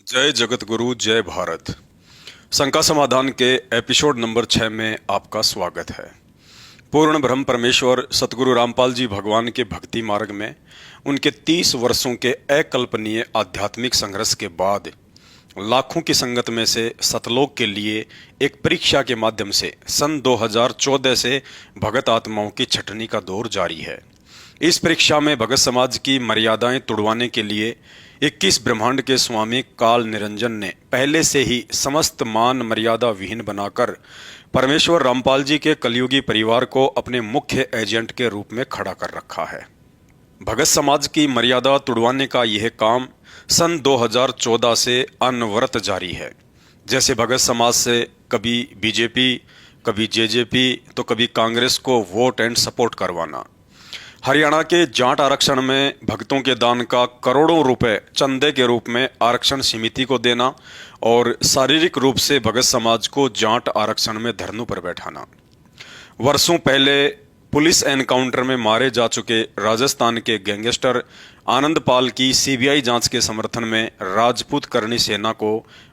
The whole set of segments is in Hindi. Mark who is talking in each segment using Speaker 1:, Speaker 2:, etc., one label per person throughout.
Speaker 1: जय जगत गुरु जय भारत। शंका समाधान के एपिसोड नंबर 6 में आपका स्वागत है। पूर्ण ब्रह्म परमेश्वर सतगुरु रामपाल जी भगवान के भक्ति मार्ग में उनके 30 वर्षों के अकल्पनीय आध्यात्मिक संघर्ष के बाद लाखों की संगत में से सतलोक के लिए एक परीक्षा के माध्यम से सन 2014 से भगत आत्माओं की छटनी का दौर जारी है। इस परीक्षा में भगत समाज की मर्यादाएं तुड़वाने के लिए 21 ब्रह्मांड के स्वामी काल निरंजन ने पहले से ही समस्त मान मर्यादा विहीन बनाकर परमेश्वर रामपाल जी के कलयुगी परिवार को अपने मुख्य एजेंट के रूप में खड़ा कर रखा है। भगत समाज की मर्यादा तुड़वाने का यह काम सन 2014 से अनवरत जारी है। जैसे भगत समाज से कभी बीजेपी, कभी जेजेपी तो कभी कांग्रेस को वोट एंड सपोर्ट करवाना, हरियाणा के जाट आरक्षण में भक्तों के दान का करोड़ों रुपए चंदे के रूप में आरक्षण समिति को देना और शारीरिक रूप से भगत समाज को जाट आरक्षण में धरनों पर बैठाना, वर्षों पहले पुलिस एनकाउंटर में मारे जा चुके राजस्थान के गैंगस्टर आनंदपाल की सीबीआई जांच के समर्थन में राजपूत करनी सेना को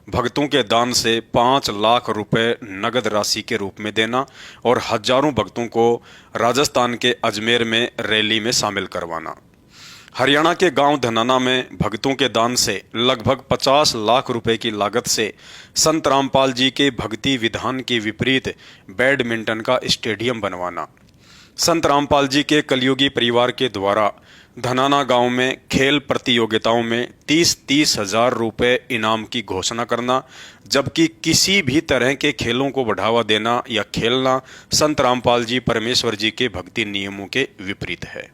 Speaker 1: भक्तों के दान से 5 लाख रुपए नगद राशि के रूप में देना और हजारों भक्तों को राजस्थान के अजमेर में रैली में शामिल करवाना, हरियाणा के गांव धनाना में भक्तों के दान से लगभग 50 लाख रुपए की लागत से संत रामपाल जी के भक्ति विधान के विपरीत बैडमिंटन का स्टेडियम बनवाना, संत रामपाल जी के कलयुगी परिवार के द्वारा धनाना गांव में खेल प्रतियोगिताओं में 30-30 हजार रुपए इनाम की घोषणा करना, जबकि किसी भी तरह के खेलों को बढ़ावा देना या खेलना संत रामपाल जी परमेश्वर जी के भक्ति नियमों के विपरीत है।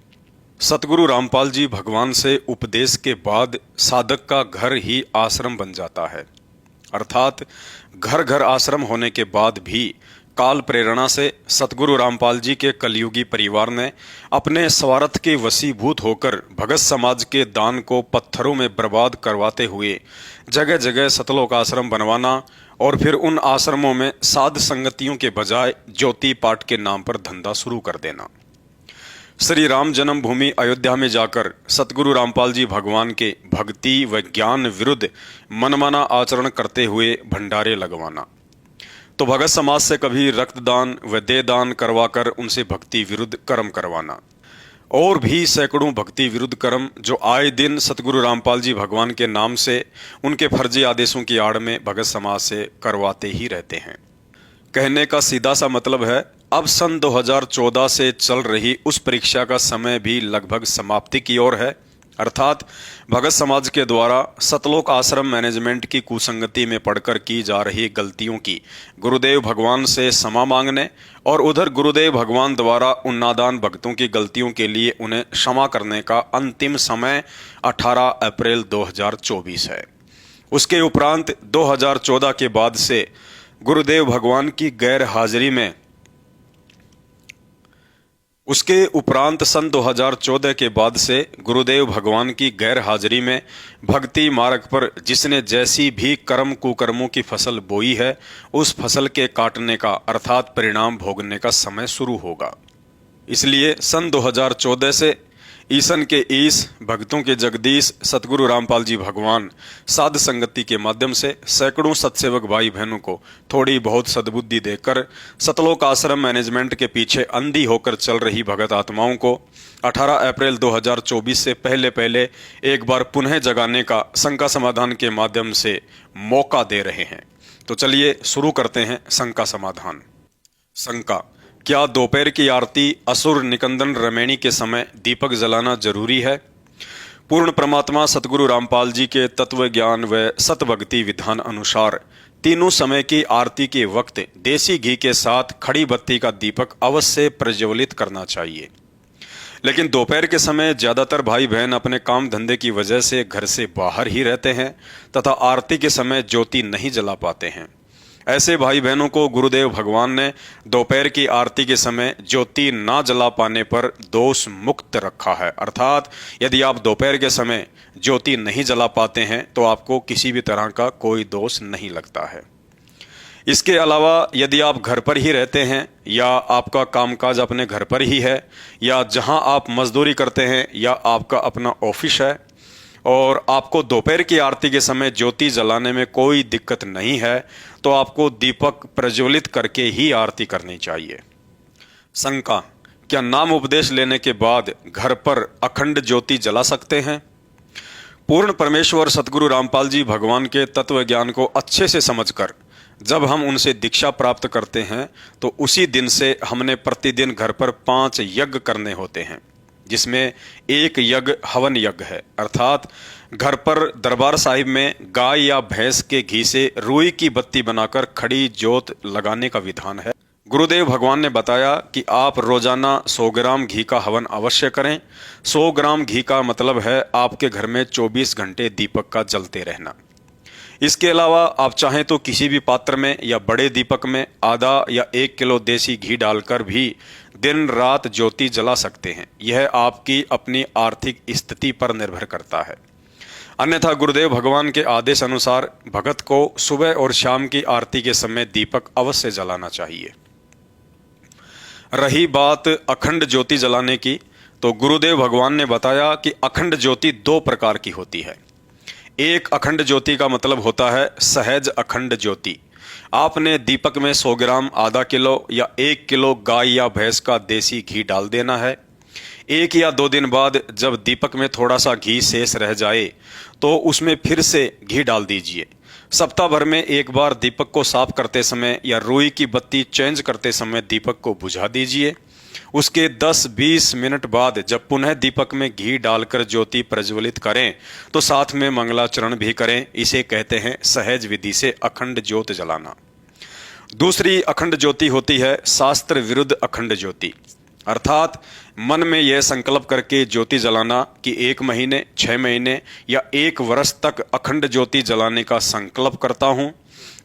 Speaker 1: सतगुरु रामपाल जी भगवान से उपदेश के बाद साधक का घर ही आश्रम बन जाता है, अर्थात घर घर आश्रम होने के बाद भी काल प्रेरणा से सतगुरु रामपाल जी के कलयुगी परिवार ने अपने स्वार्थ के वशीभूत होकर भगत समाज के दान को पत्थरों में बर्बाद करवाते हुए जगह जगह सतलोक आश्रम बनवाना और फिर उन आश्रमों में साध संगतियों के बजाय ज्योति पाठ के नाम पर धंधा शुरू कर देना, श्री राम जन्मभूमि अयोध्या में जाकर सतगुरु रामपाल जी भगवान के भक्ति व ज्ञान विरुद्ध मनमाना आचरण करते हुए भंडारे लगवाना, तो भगत समाज से कभी रक्तदान व देहदान करवाकर उनसे भक्ति विरुद्ध कर्म करवाना और भी सैकड़ों भक्ति विरुद्ध कर्म जो आए दिन सतगुरु रामपाल जी भगवान के नाम से उनके फर्जी आदेशों की आड़ में भगत समाज से करवाते ही रहते हैं। कहने का सीधा सा मतलब है, अब सन 2014 से चल रही उस परीक्षा का समय भी लगभग समाप्ति की ओर है, अर्थात भगत समाज के द्वारा सतलोक आश्रम मैनेजमेंट की कुसंगति में पड़कर की जा रही गलतियों की गुरुदेव भगवान से क्षमा मांगने और उधर गुरुदेव भगवान द्वारा उन नादान भक्तों की गलतियों के लिए उन्हें क्षमा करने का अंतिम समय 18 अप्रैल 2024 है। उसके उपरांत 2014 के बाद से गुरुदेव भगवान की गैर हाजिरी में उसके उपरांत सन 2014 के बाद से गुरुदेव भगवान की गैर हाजिरी में भक्ति मार्ग पर जिसने जैसी भी कर्म कुकर्मों की फसल बोई है उस फसल के काटने का अर्थात परिणाम भोगने का समय शुरू होगा। इसलिए सन 2014 से ईसन के ईस भक्तों के जगदीश सतगुरु रामपाल जी भगवान साध संगति के माध्यम से सैकड़ों सत्सेवक भाई बहनों को थोड़ी बहुत सद्बुद्धि देकर सतलोक आश्रम मैनेजमेंट के पीछे अंधी होकर चल रही भगत आत्माओं को 18 अप्रैल 2024 से पहले पहले एक बार पुनः जगाने का शंका समाधान के माध्यम से मौका दे रहे हैं। तो चलिए शुरू करते हैं शंका समाधान। शंका, क्या दोपहर की आरती असुर निकंदन रमैनी के समय दीपक जलाना जरूरी है? पूर्ण परमात्मा सतगुरु रामपाल जी के तत्व ज्ञान व सतभक्ति विधान अनुसार तीनों समय की आरती के वक्त देसी घी के साथ खड़ी बत्ती का दीपक अवश्य प्रज्वलित करना चाहिए, लेकिन दोपहर के समय ज्यादातर भाई बहन अपने काम धंधे की वजह से घर से बाहर ही रहते हैं तथा आरती के समय ज्योति नहीं जला पाते हैं। ऐसे भाई बहनों को गुरुदेव भगवान ने दोपहर की आरती के समय ज्योति ना जला पाने पर दोष मुक्त रखा है, अर्थात यदि आप दोपहर के समय ज्योति नहीं जला पाते हैं तो आपको किसी भी तरह का कोई दोष नहीं लगता है। इसके अलावा यदि आप घर पर ही रहते हैं या आपका कामकाज अपने घर पर ही है या जहां आप मजदूरी करते हैं या आपका अपना ऑफिस है, और आपको दोपहर की आरती के समय ज्योति जलाने में कोई दिक्कत नहीं है तो आपको दीपक प्रज्वलित करके ही आरती करनी चाहिए। शंका, क्या नाम उपदेश लेने के बाद घर पर अखंड ज्योति जला सकते हैं? पूर्ण परमेश्वर सतगुरु रामपाल जी भगवान के तत्व ज्ञान को अच्छे से समझकर जब हम उनसे दीक्षा प्राप्त करते हैं तो उसी दिन से हमने प्रतिदिन घर पर 5 यज्ञ करने होते हैं, जिसमें एक यज्ञ हवन यज्ञ है, अर्थात घर पर दरबार साहिब में गाय या भैंस के घी से रुई की बत्ती बनाकर खड़ी ज्योत लगाने का विधान है। गुरुदेव भगवान ने बताया कि आप रोजाना 100 ग्राम घी का हवन अवश्य करें। 100 ग्राम घी का मतलब है आपके घर में 24 घंटे दीपक का जलते रहना। इसके अलावा आप चाहें तो किसी भी पात्र में या बड़े दीपक में आधा या 1 किलो देसी घी डालकर भी दिन रात ज्योति जला सकते हैं। यह आपकी अपनी आर्थिक स्थिति पर निर्भर करता है। अन्यथा गुरुदेव भगवान के आदेश अनुसार भगत को सुबह और शाम की आरती के समय दीपक अवश्य जलाना चाहिए। रही बात अखंड ज्योति जलाने की, तो गुरुदेव भगवान ने बताया कि अखंड ज्योति 2 प्रकार की होती है। एक अखंड ज्योति का मतलब होता है सहज अखंड ज्योति। आपने दीपक में 100 ग्राम, आधा किलो या 1 किलो गाय या भैंस का देसी घी डाल देना है। 1 या 2 दिन बाद जब दीपक में थोड़ा सा घी शेष रह जाए तो उसमें फिर से घी डाल दीजिए। सप्ताह भर में एक बार दीपक को साफ करते समय या रुई की बत्ती चेंज करते समय दीपक को बुझा दीजिए। उसके 10-20 मिनट बाद जब पुनः दीपक में घी डालकर ज्योति प्रज्वलित करें तो साथ में मंगलाचरण भी करें। इसे कहते हैं सहज विधि से अखंड ज्योत जलाना। दूसरी अखंड ज्योति होती है शास्त्र विरुद्ध अखंड ज्योति, अर्थात मन में यह संकल्प करके ज्योति जलाना कि 1 महीने, 6 महीने या 1 वर्ष तक अखंड ज्योति जलाने का संकल्प करता हूं।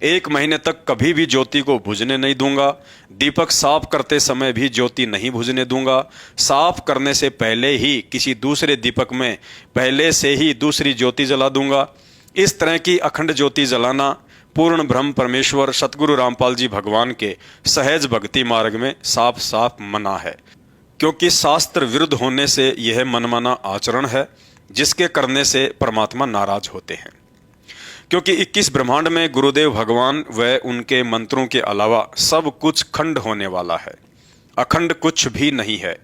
Speaker 1: 1 महीने तक कभी भी ज्योति को बुझने नहीं दूंगा। दीपक साफ करते समय भी ज्योति नहीं बुझने दूंगा। साफ करने से पहले ही किसी दूसरे दीपक में पहले से ही दूसरी ज्योति जला दूंगा। इस तरह की अखंड ज्योति जलाना पूर्ण ब्रह्म परमेश्वर सतगुरु रामपाल जी भगवान के सहज भक्ति मार्ग में साफ साफ मना है, क्योंकि शास्त्र विरुद्ध होने से यह मनमाना आचरण है जिसके करने से परमात्मा नाराज होते हैं। क्योंकि 21 ब्रह्मांड में गुरुदेव भगवान व उनके मंत्रों के अलावा सब कुछ खंड होने वाला है, अखंड कुछ भी नहीं है।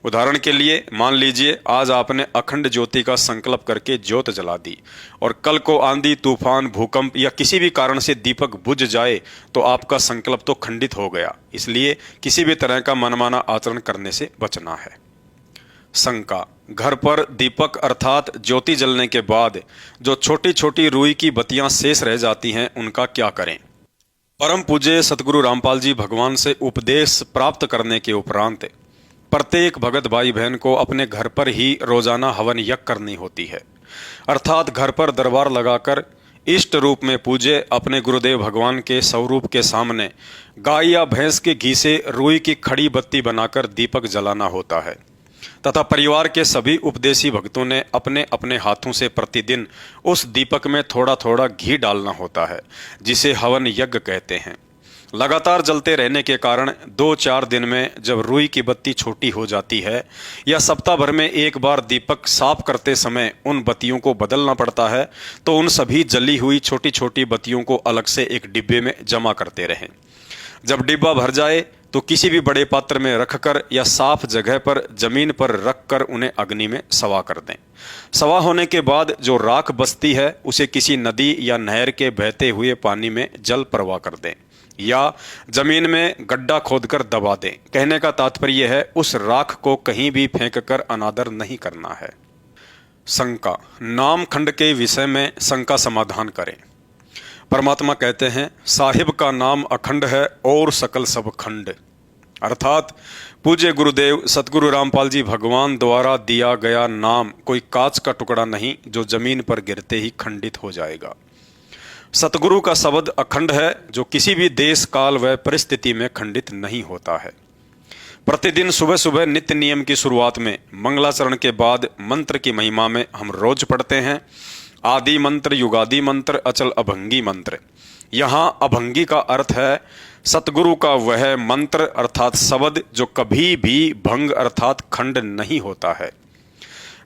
Speaker 1: उदाहरण के लिए मान लीजिए आज आपने अखंड ज्योति का संकल्प करके ज्योत जला दी और कल को आंधी, तूफान, भूकंप या किसी भी कारण से दीपक बुझ जाए तो आपका संकल्प तो खंडित हो गया। इसलिए किसी भी तरह का मनमाना आचरण करने से बचना है। शंका, घर पर दीपक अर्थात ज्योति जलने के बाद जो छोटी छोटी रुई की बत्तियां शेष रह जाती हैं उनका क्या करें? परम पूज्य सतगुरु रामपाल जी भगवान से उपदेश प्राप्त करने के उपरांत प्रत्येक भगत भाई बहन को अपने घर पर ही रोजाना हवन यज्ञ करनी होती है, अर्थात घर पर दरबार लगाकर इष्ट रूप में पूजे अपने गुरुदेव भगवान के स्वरूप के सामने गाय या भैंस के घी से रुई की खड़ी बत्ती बनाकर दीपक जलाना होता है तथा परिवार के सभी उपदेशी भक्तों ने अपने अपने हाथों से प्रतिदिन उस दीपक में थोड़ा थोड़ा घी डालना होता है, जिसे हवन यज्ञ कहते हैं। लगातार जलते रहने के कारण 2-4 दिन में जब रुई की बत्ती छोटी हो जाती है या सप्ताह भर में एक बार दीपक साफ करते समय उन बत्तियों को बदलना पड़ता है तो उन सभी जली हुई छोटी छोटी बत्तियों को अलग से एक डिब्बे में जमा करते रहें। जब डिब्बा भर जाए तो किसी भी बड़े पात्र में रखकर या साफ जगह पर जमीन पर रखकर उन्हें अग्नि में सवा कर दें। सवा होने के बाद जो राख बचती है उसे किसी नदी या नहर के बहते हुए पानी में जल प्रवाह कर दें या जमीन में गड्ढा खोदकर दबा दें। कहने का तात्पर्य है उस राख को कहीं भी फेंककर अनादर नहीं करना है। शंका, नाम खंड के विषय में शंका समाधान करें। परमात्मा कहते हैं साहिब का नाम अखंड है और सकल सब खंड, अर्थात पूज्य गुरुदेव सतगुरु रामपाल जी भगवान द्वारा दिया गया नाम कोई कांच का टुकड़ा नहीं जो जमीन पर गिरते ही खंडित हो जाएगा। सतगुरु का शब्द अखंड है जो किसी भी देश, काल व परिस्थिति में खंडित नहीं होता है। प्रतिदिन सुबह सुबह नित्य नियम की शुरुआत में मंगलाचरण के बाद मंत्र की महिमा में हम रोज पढ़ते हैं आदि मंत्र, युगादि मंत्र, अचल अभंगी मंत्र। यहाँ अभंगी का अर्थ है सतगुरु का वह मंत्र अर्थात शब्द जो कभी भी भंग अर्थात खंड नहीं होता है।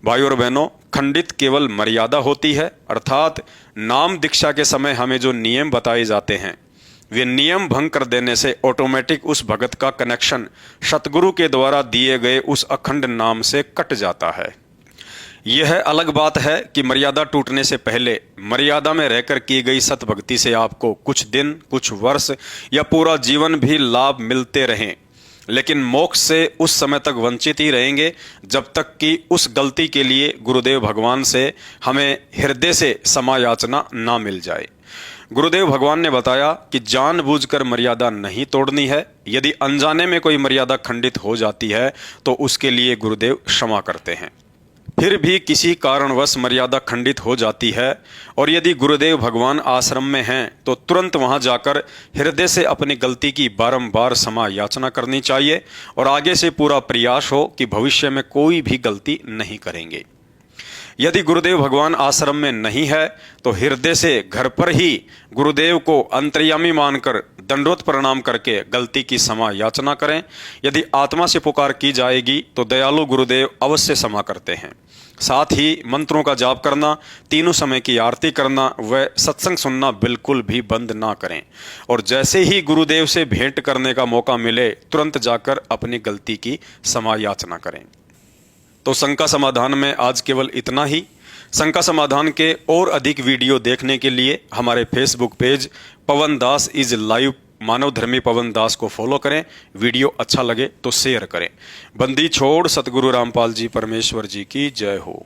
Speaker 1: भाई और बहनों, खंडित केवल मर्यादा होती है, अर्थात नाम दीक्षा के समय हमें जो नियम बताए जाते हैं वे नियम भंग कर देने से ऑटोमेटिक उस भगत का कनेक्शन सतगुरु के द्वारा दिए गए उस अखंड नाम से कट जाता है। यह अलग बात है कि मर्यादा टूटने से पहले मर्यादा में रहकर की गई सत भक्ति से आपको कुछ दिन, कुछ वर्ष या पूरा जीवन भी लाभ मिलते रहें, लेकिन मोक्ष से उस समय तक वंचित ही रहेंगे जब तक कि उस गलती के लिए गुरुदेव भगवान से हमें हृदय से क्षमा याचना ना मिल जाए। गुरुदेव भगवान ने बताया कि जानबूझकर मर्यादा नहीं तोड़नी है। यदि अनजाने में कोई मर्यादा खंडित हो जाती है तो उसके लिए गुरुदेव क्षमा करते हैं। फिर भी किसी कारणवश मर्यादा खंडित हो जाती है और यदि गुरुदेव भगवान आश्रम में हैं तो तुरंत वहां जाकर हृदय से अपनी गलती की बारंबार क्षमा याचना करनी चाहिए और आगे से पूरा प्रयास हो कि भविष्य में कोई भी गलती नहीं करेंगे। यदि गुरुदेव भगवान आश्रम में नहीं है तो हृदय से घर पर ही गुरुदेव को अंतर्यामी मानकर दंडवत प्रणाम करके गलती की क्षमा याचना करें। यदि आत्मा से पुकार की जाएगी तो दयालु गुरुदेव अवश्य क्षमा करते हैं। साथ ही मंत्रों का जाप करना, तीनों समय की आरती करना व सत्संग सुनना बिल्कुल भी बंद ना करें और जैसे ही गुरुदेव से भेंट करने का मौका मिले तुरंत जाकर अपनी गलती की क्षमा याचना करें। तो शंका समाधान में आज केवल इतना ही। शंका समाधान के और अधिक वीडियो देखने के लिए हमारे Facebook page Pawan Das is live मानव धर्मी पवन दास को फॉलो करें। वीडियो अच्छा लगे तो शेयर करें। बंदी छोड़ सतगुरु रामपाल जी परमेश्वर जी की जय हो।